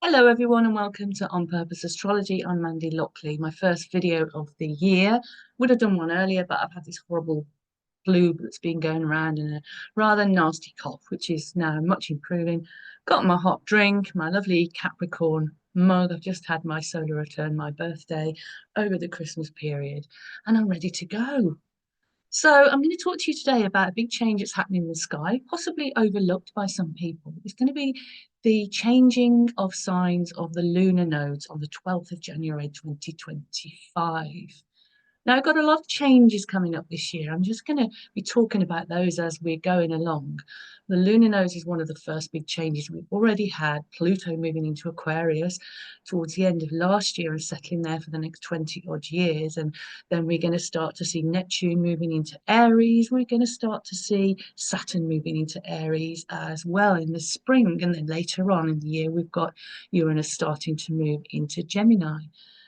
Hello everyone and welcome to On Purpose Astrology. I'm Mandi, my first video of the year. Would have done one earlier, but I've had this horrible flu that's been going around and a rather nasty cough, which is now much improving. Got my hot drink, my lovely Capricorn mug. I've just had my solar return, my birthday over the Christmas period, and I'm ready to go. So I'm going to talk to you today about a big change that's happening in the sky, possibly overlooked by some people. It's going to be the changing of signs of the lunar nodes on the 12th of January 2025. Now, I've got a lot of changes coming up this year. I'm just going to be talking about those as we're going along. The lunar nodes is one of the first big changes. We've already had Pluto moving into Aquarius towards the end of last year and settling there for the next 20 odd years. And then we're going to start to see Neptune moving into Aries. We're going to start to see Saturn moving into Aries as well in the spring. And then later on in the year, we've got Uranus starting to move into Gemini.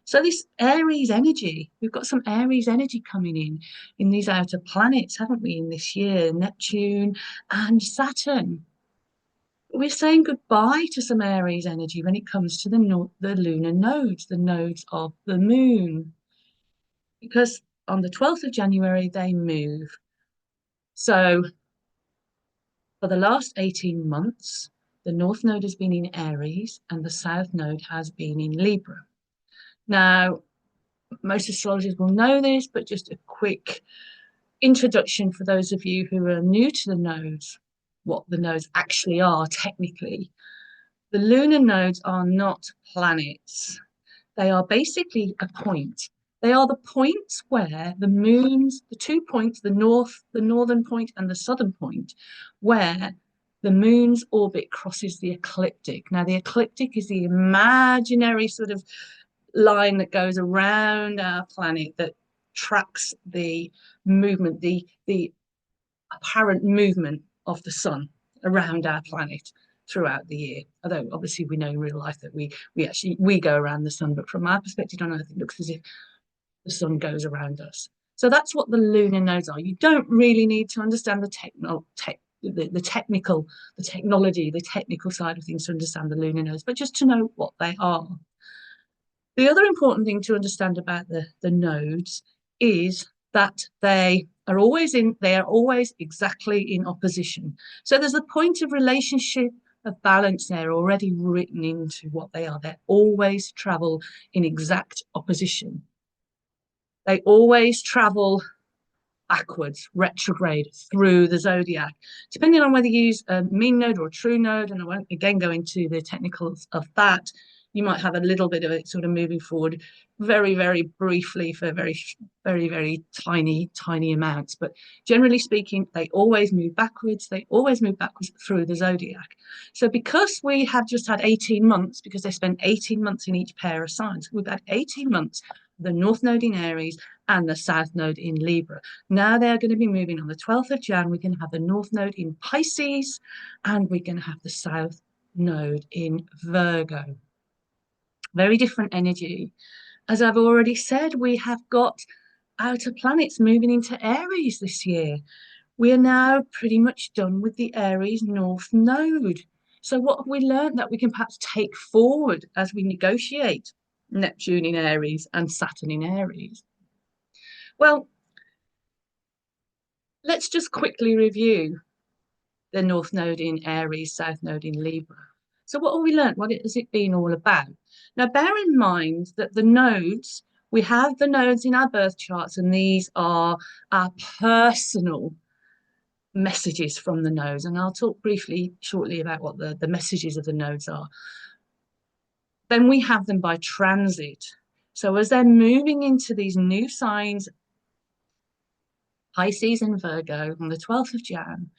So this Aries energy, we've got some Aries energy coming in these outer planets, haven't we, in this year, Neptune and Saturn. We're saying goodbye to some Aries energy when it comes to the lunar nodes, the nodes of the moon, because on the 12th of January, they move. So for the last 18 months, the North Node has been in Aries and the South Node has been in Libra. Now, most astrologers will know this, but just a quick introduction for those of you who are new to the nodes, what the nodes actually are technically. The lunar nodes are not planets. They are basically a point. They are the points where the moons, the 2 points, the northern point and the southern point, where the moon's orbit crosses the ecliptic. Now, the ecliptic is the imaginary sort of line that goes around our planet that tracks the movement, the apparent movement of the sun around our planet throughout the year. Although obviously we know in real life that we go around the sun, but from our perspective on Earth, it looks as if the sun goes around us. So that's what the lunar nodes are. You don't really need to understand the technology, the technical side of things to understand the lunar nodes, but just to know what they are. The other important thing to understand about the nodes is that they are always exactly in opposition. So there's a point of relationship of balance there already written into what they are. They always travel in exact opposition. They always travel backwards, retrograde through the zodiac, depending on whether you use a mean node or a true node. And I won't again go into the technicals of that. You might have a little bit of it sort of moving forward very, very briefly for very, very, very tiny amounts. But generally speaking, they always move backwards. They always move backwards through the zodiac. So because we have just had 18 months, because they spent 18 months in each pair of signs, we've had 18 months, the North Node in Aries and the South Node in Libra. Now they're going to be moving on the 12th of Jan. We're going to have the North Node in Pisces and we're going to have the South Node in Virgo. Very different energy. As I've already said, we have got outer planets moving into Aries this year. We are now pretty much done with the Aries North Node. So what have we learned that we can perhaps take forward as we negotiate Neptune in Aries and Saturn in Aries? Well, let's just quickly review the North Node in Aries, South Node in Libra. So what have we learned? What has it been all about? Now, bear in mind that the nodes, we have the nodes in our birth charts, and these are our personal messages from the nodes. And I'll talk briefly shortly about what the messages of the nodes are. Then we have them by transit. So as they're moving into these new signs, Pisces and Virgo on the 12th of Jan,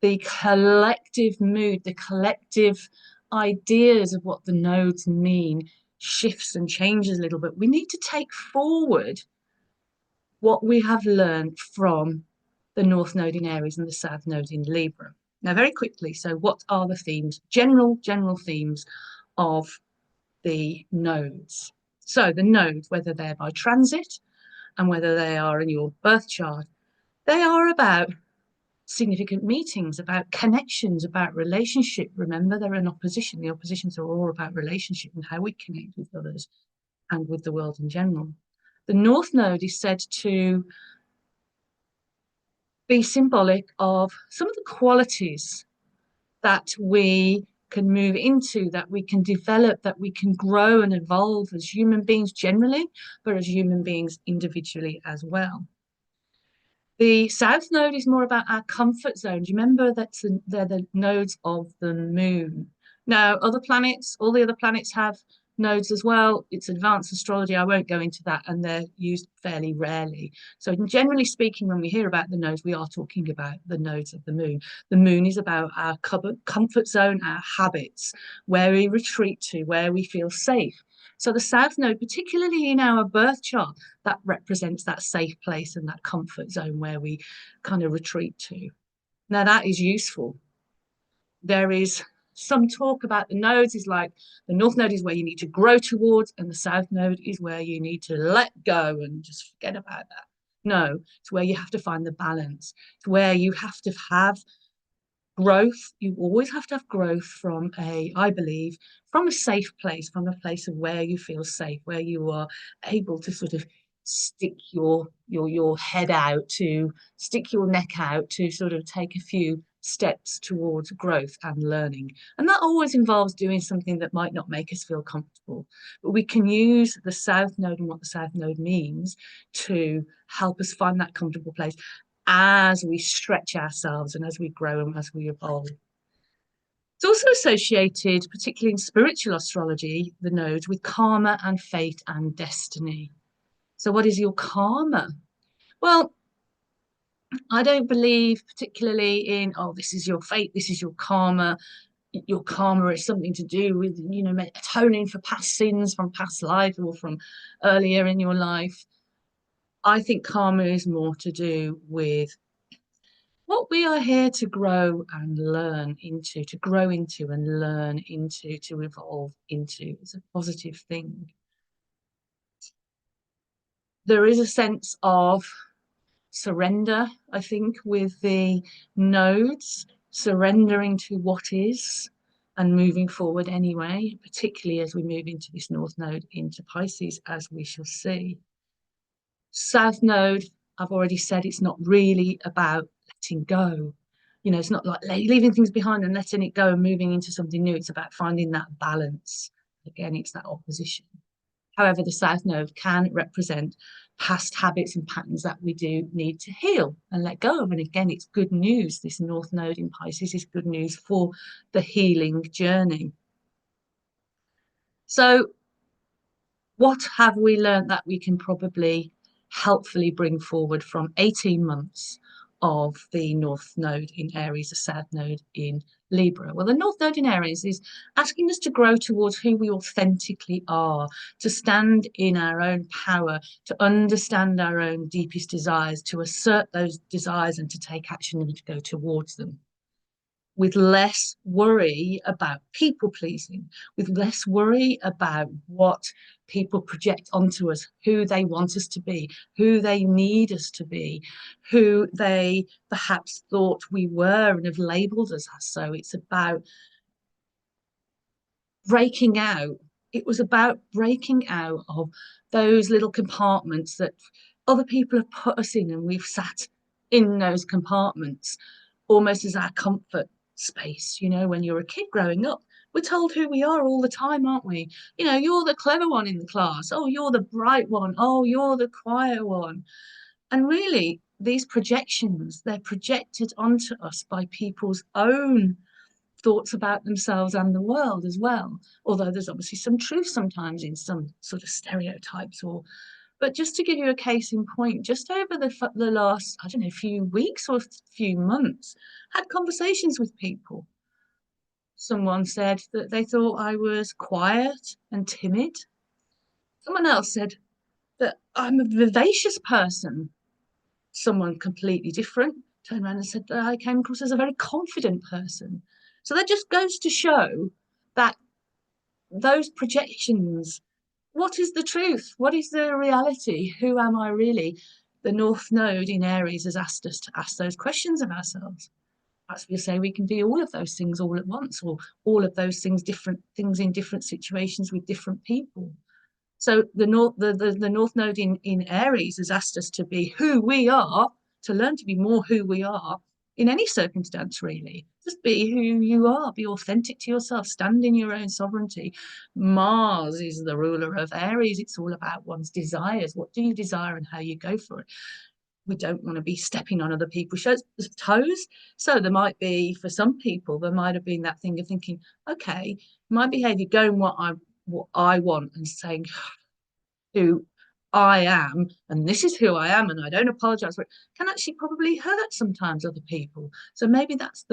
the collective mood, the collective ideas of what the nodes mean shifts and changes a little bit. We need to take forward what we have learned from the North Node in Aries and the South Node in Libra. Now, very quickly, so what are the themes, general themes of the nodes? So the nodes, whether they're by transit and whether they are in your birth chart, they are about significant meetings, about connections, about relationship. Remember, they're an opposition. The oppositions are all about relationship and how we connect with others and with the world in general. The North Node is said to be symbolic of some of the qualities that we can move into, that we can develop, that we can grow and evolve as human beings generally, but as human beings individually as well. The South Node is more about our comfort zone. Do you remember they're the nodes of the moon? Now, other planets, all the other planets have nodes as well. It's advanced astrology. I won't go into that, and they're used fairly rarely. So generally speaking, when we hear about the nodes, we are talking about the nodes of the moon. The moon is about our comfort zone, our habits, where we retreat to, where we feel safe. So the South Node, particularly in our birth chart, that represents that safe place and that comfort zone where we kind of retreat to. Now that is useful. There is some talk about the nodes is like the North Node is where you need to grow towards, and the South Node is where you need to let go and just forget about that. No, it's where you have to find the balance. It's where you have to have growth. You always have to have growth from I believe, from a safe place, from a place of where you feel safe, where you are able to sort of stick your head out, to stick your neck out, to sort of take a few steps towards growth and learning. And that always involves doing something that might not make us feel comfortable. But we can use the South Node and what the South Node means to help us find that comfortable place as we stretch ourselves and as we grow and as we evolve. It's also associated, particularly in spiritual astrology, the nodes, with karma and fate and destiny. So what is your karma? Well, I don't believe particularly in, oh, this is your fate, this is your karma. Your karma is something to do with, atoning for past sins from past life or from earlier in your life. I think karma is more to do with what we are here to grow and learn into, to grow into and learn into, to evolve into. It's a positive thing. There is a sense of surrender, I think, with the nodes, surrendering to what is and moving forward anyway, particularly as we move into this North Node into Pisces, as we shall see. South Node, I've already said, it's not really about letting go. It's not like leaving things behind and letting it go and moving into something new. It's about finding that balance. Again, it's that opposition. However, the South Node can represent past habits and patterns that we do need to heal and let go of. And again, it's good news. This North Node in Pisces is good news for the healing journey. So what have we learned that we can probably helpfully bring forward from 18 months of the North Node in Aries, the South Node in Libra? Well, the North Node in Aries is asking us to grow towards who we authentically are, to stand in our own power, to understand our own deepest desires, to assert those desires and to take action and to go towards them, with less worry about people pleasing, with less worry about what people project onto us, who they want us to be, who they need us to be, who they perhaps thought we were and have labeled us as so. It's about breaking out. It was about breaking out of those little compartments that other people have put us in, and we've sat in those compartments almost as our comfort space. When you're a kid growing up, we're told who we are all the time, aren't we? You're the clever one in the class. Oh, you're the bright one. Oh, you're the quiet one. And really, these projections, they're projected onto us by people's own thoughts about themselves and the world as well. Although there's obviously some truth sometimes in some sort of stereotypes but just to give you a case in point, just over the last, I don't know, few weeks or few months, had conversations with people. Someone said that they thought I was quiet and timid. Someone else said that I'm a vivacious person. Someone completely different turned around and said that I came across as a very confident person. So that just goes to show that those projections, what is the truth? What is the reality? Who am I really? the North Node in Aries has asked us to ask those questions of ourselves. Perhaps we say we can be all of those things all at once, or all of those things, different things in different situations with different people. So the North Node in Aries has asked us to be who we are, to learn to be more who we are in any circumstance, really. Just be who you are, be authentic to yourself, stand in your own sovereignty. Mars is the ruler of Aries. It's all about one's desires. What do you desire and how you go for it? We don't want to be stepping on other people's toes. So there might be, for some people, there might have been that thing of thinking, okay, my behavior going what I want and saying who I am, and this is who I am, and I don't apologize for it, can actually probably hurt sometimes other people. So maybe that's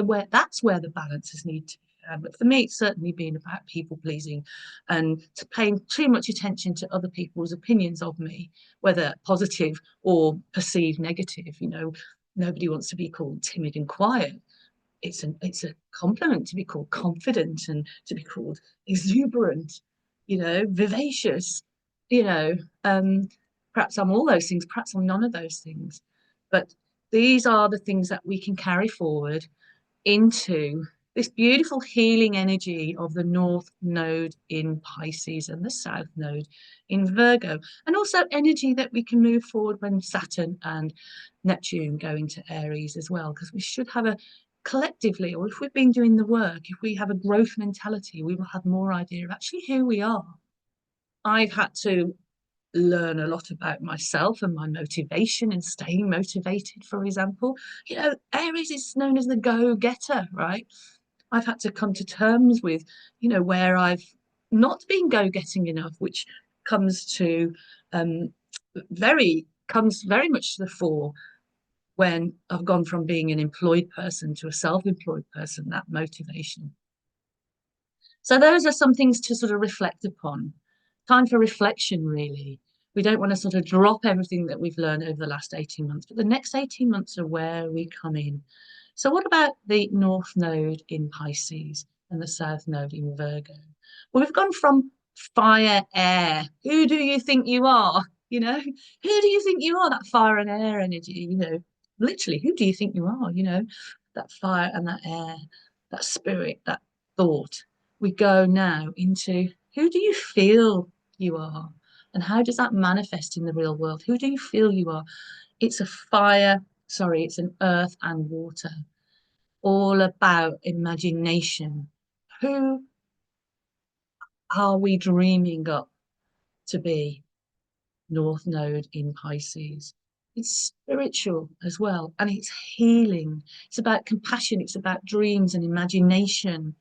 where the balances need to be. But for me, it's certainly been about people pleasing and to paying too much attention to other people's opinions of me, whether positive or perceived negative. Nobody wants to be called timid and quiet. It's a compliment to be called confident and to be called exuberant, vivacious, you know. Um, Perhaps I'm all those things, perhaps I'm none of those things. But these are the things that we can carry forward into this beautiful healing energy of the North Node in Pisces and the South Node in Virgo, and also energy that we can move forward when Saturn and Neptune go into Aries as well, because we should have a collectively, or if we've been doing the work, if we have a growth mentality, we will have more idea of actually who we are. I've had to learn a lot about myself and my motivation and staying motivated, for example. Aries is known as the go-getter, right? I've had to come to terms with, where I've not been go-getting enough, which comes to comes very much to the fore when I've gone from being an employed person to a self-employed person, that motivation. So those are some things to sort of reflect upon. Time for reflection, really. We don't want to sort of drop everything that we've learned over the last 18 months, but the next 18 months are where we come in. So what about the North Node in Pisces and the South Node in Virgo? Well, we've gone from fire, air. Who do you think you are? Who do you think you are? That fire and air energy, literally, who do you think you are? That fire and that air, that spirit, that thought. We go now into who do you feel you are? And how does that manifest in the real world? Who do you feel you are? It's it's an earth and water, all about imagination. Who are we dreaming up to be? North Node in Pisces. It's spiritual as well, and it's healing. It's about compassion, it's about dreams and imagination.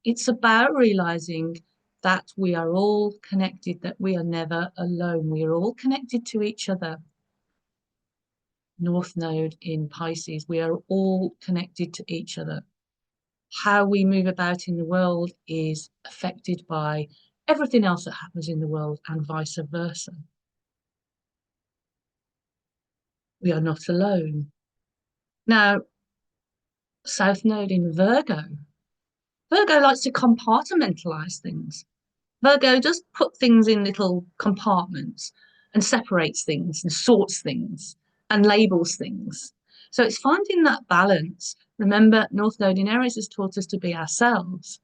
It's about realizing that we are all connected, that we are never alone. We are all connected to each other. North Node in Pisces, we are all connected to each other. How we move about in the world is affected by everything else that happens in the world and vice versa. We are not alone. Now, South Node in Virgo. Virgo likes to compartmentalize things. Virgo just put things in little compartments and separates things and sorts things and labels things. So it's finding that balance. Remember, North Node in Aries has taught us to be ourselves.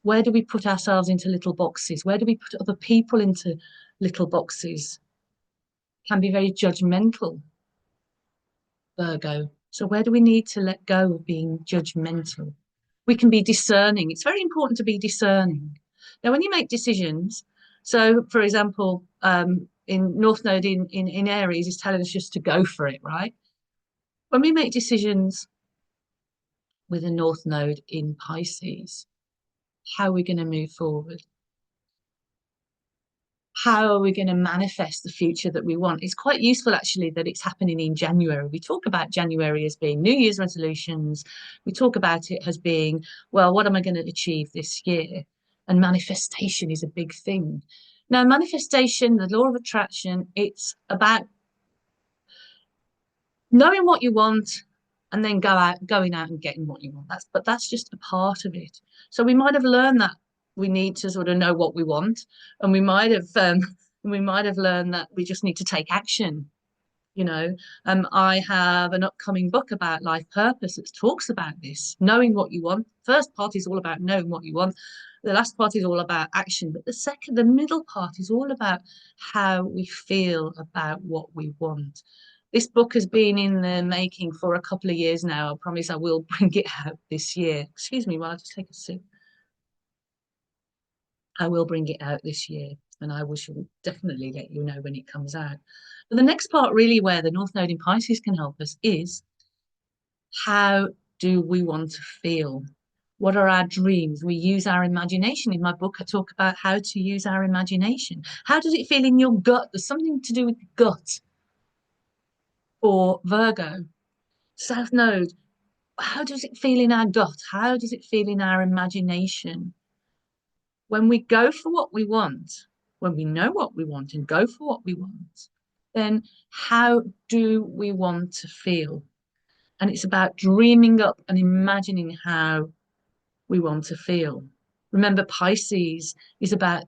Where do we put ourselves into little boxes? Where do we put other people into little boxes? Can be very judgmental, Virgo. So where do we need to let go of being judgmental? We can be discerning. It's very important to be discerning. Now, when you make decisions, so for example, in North Node in Aries is telling us just to go for it, right? When we make decisions with a North Node in Pisces, how are we going to move forward? How are we going to manifest the future that we want? It's quite useful, actually, that it's happening in January. We talk about January as being New Year's resolutions. We talk about it as being, well, what am I going to achieve this year? And manifestation is a big thing. Now, manifestation, the law of attraction, it's about knowing what you want and then going out and getting what you want. That's just a part of it. So we might have learned that we need to sort of know what we want, and we might have learned that we just need to take action. You know, I have an upcoming book about life purpose that talks about this, knowing what you want. First part is all about knowing what you want. The last part is all about action, but the middle part is all about how we feel about what we want. This book has been in the making for a couple of years now. I promise I will bring it out this year. Excuse me while I just take a sip. I will bring it out this year, and I will shall definitely let you know when it comes out. But the next part, really, where the North Node in Pisces can help us is how do we want to feel? What are our dreams? We use our imagination. In my book, I talk about how to use our imagination. How does it feel in your gut? There's something to do with the gut for Virgo. South Node, how does it feel in our gut? How does it feel in our imagination? When we go for what we want, when we know what we want and go for what we want, then how do we want to feel? And it's about dreaming up and imagining how we want to feel. Remember, Pisces is about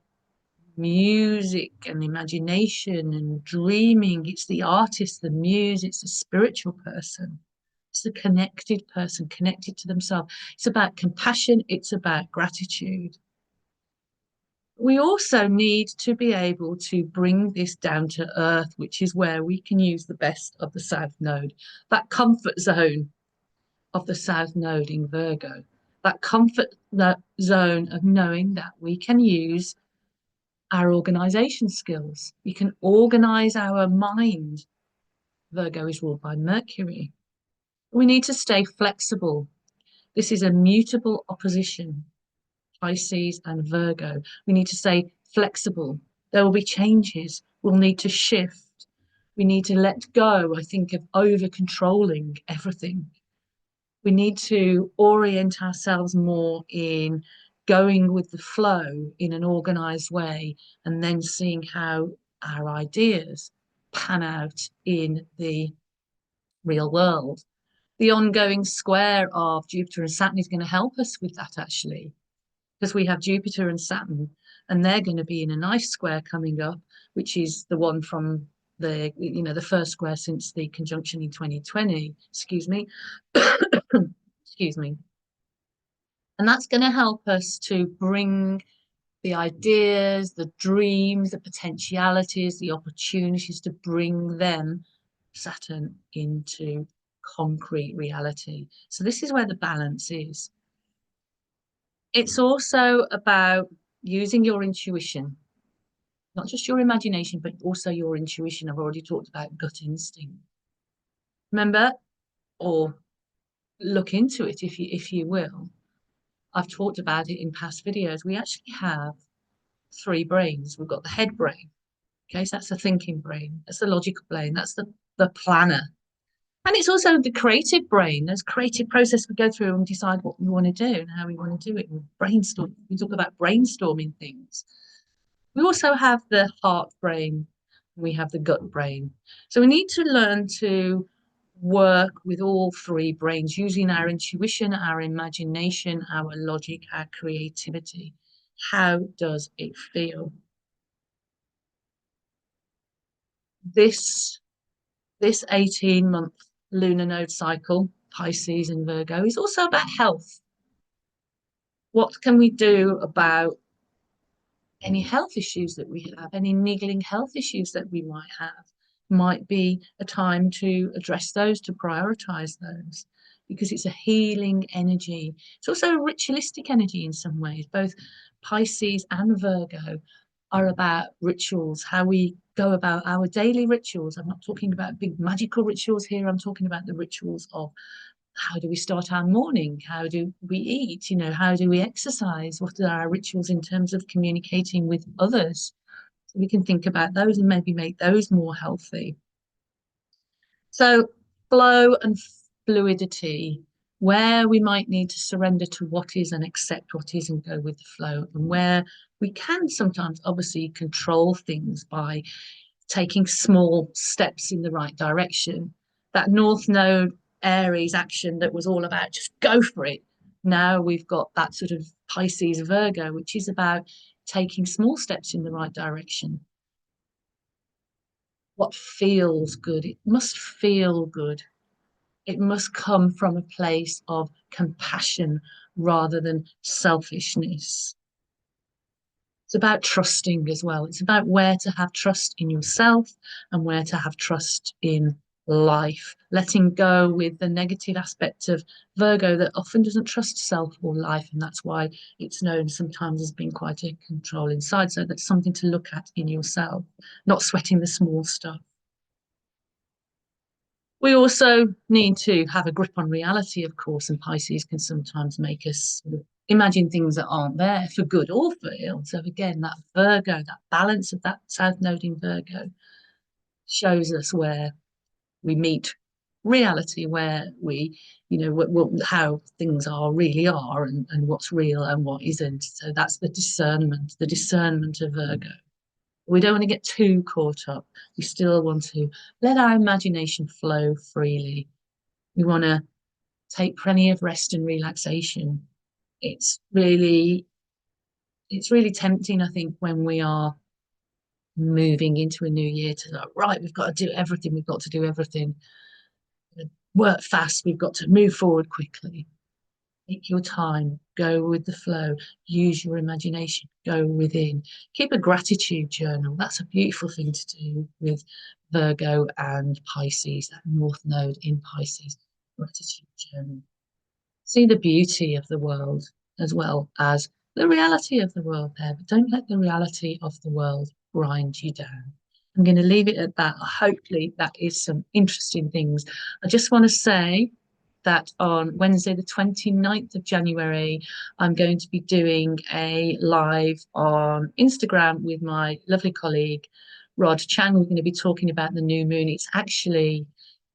music and imagination and dreaming. It's the artist, the muse, it's the spiritual person. It's the connected person, connected to themselves. It's about compassion, it's about gratitude. We also need to be able to bring this down to earth, which is where we can use the best of the South Node, that comfort zone of the South Node in Virgo, that comfort zone of knowing that we can use our organization skills. We can organize our mind. Virgo is ruled by Mercury. We need to stay flexible. This is a mutable opposition. Pisces and Virgo. We need to stay flexible. There will be changes. We'll need to shift. We need to let go, I think, of over controlling everything. We need to orient ourselves more in going with the flow in an organized way and then seeing how our ideas pan out in the real world. The ongoing square of Jupiter and Saturn is going to help us with that, actually, because we have Jupiter and Saturn, and they're going to be in a nice square coming up, which is the one from the first square since the conjunction in 2020. Excuse me. Excuse me. And that's going to help us to bring the ideas, the dreams, the potentialities, the opportunities to bring them, Saturn, into concrete reality. So this is where the balance is. It's also about using your intuition, not just your imagination, but also your intuition. I've already talked about gut instinct. Remember, or look into it if you will. I've talked about it in past videos. We actually have three brains. We've got the head brain. Okay, so that's the thinking brain. That's the logical brain. That's the planner. And it's also the creative brain. There's creative process we go through and decide what we want to do and how we want to do it. We brainstorm. We talk about brainstorming things. We also have the heart brain. We have the gut brain. So we need to learn to work with all three brains, using our intuition, our imagination, our logic, our creativity. How does it feel? This 18-month lunar node cycle, Pisces and Virgo, is also about health. What can we do about any health issues that we have, any niggling health issues that we might have? Might be a time to address those, to prioritize those, because it's a healing energy. It's also a ritualistic energy in some ways. Both Pisces and Virgo are about rituals, how we go about our daily rituals. I'm not talking about big magical rituals here. I'm talking about the rituals of how do we start our morning? How do we eat? How do we exercise? What are our rituals in terms of communicating with others? So we can think about those and maybe make those more healthy. So flow and fluidity, where we might need to surrender to what is and accept what is and go with the flow, and where we can sometimes obviously control things by taking small steps in the right direction. That North Node Aries action that was all about just go for it. Now we've got that sort of Pisces Virgo, which is about taking small steps in the right direction. what feels good. It must feel good. It must come from a place of compassion rather than selfishness. It's about trusting as well. It's about where to have trust in yourself and where to have trust in life. Letting go with the negative aspect of Virgo that often doesn't trust self or life. And that's why it's known sometimes as being quite a controlling side. So that's something to look at in yourself, not sweating the small stuff. We also need to have a grip on reality, of course, and Pisces can sometimes make us sort of imagine things that aren't there for good or for ill. So again, that Virgo, that balance of that South Node in Virgo shows us where we meet reality, where we, how things are really are and what's real and what isn't. So that's the discernment of Virgo. We don't want to get too caught up. We still want to let our imagination flow freely. We want to take plenty of rest and relaxation. It's really, it's really tempting, I think, when we are moving into a new year to like, right, we've got to do everything, we've got to do everything, work fast, we've got to move forward quickly. Take your time, go with the flow, use your imagination, go within. Keep a gratitude journal. That's a beautiful thing to do with Virgo and Pisces, that North Node in Pisces. Gratitude journal. See the beauty of the world as well as the reality of the world there, but don't let the reality of the world grind you down. I'm going to leave it at that. Hopefully, that is some interesting things. I just want to say that on Wednesday, the 29th of January, I'm going to be doing a live on Instagram with my lovely colleague, Rod Chang. We're going to be talking about the new moon. It's actually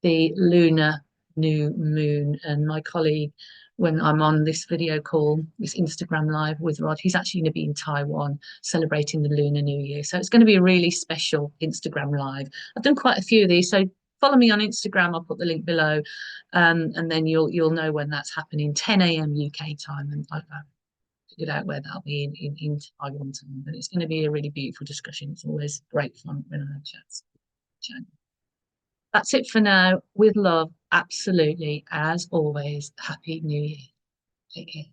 the lunar new moon, and my colleague, when I'm on this video call, this Instagram live with Rod, he's actually going to be in Taiwan celebrating the Lunar New Year. So it's going to be a really special Instagram live. I've done quite a few of these, so follow me on Instagram. I'll put the link below, and then you'll know when that's happening. 10 a.m. UK time, and I've figured out where that'll be in Taiwan time. But it's going to be a really beautiful discussion. It's always great fun when I have chats. That's it for now. With love, absolutely, as always. Happy New Year. Take care.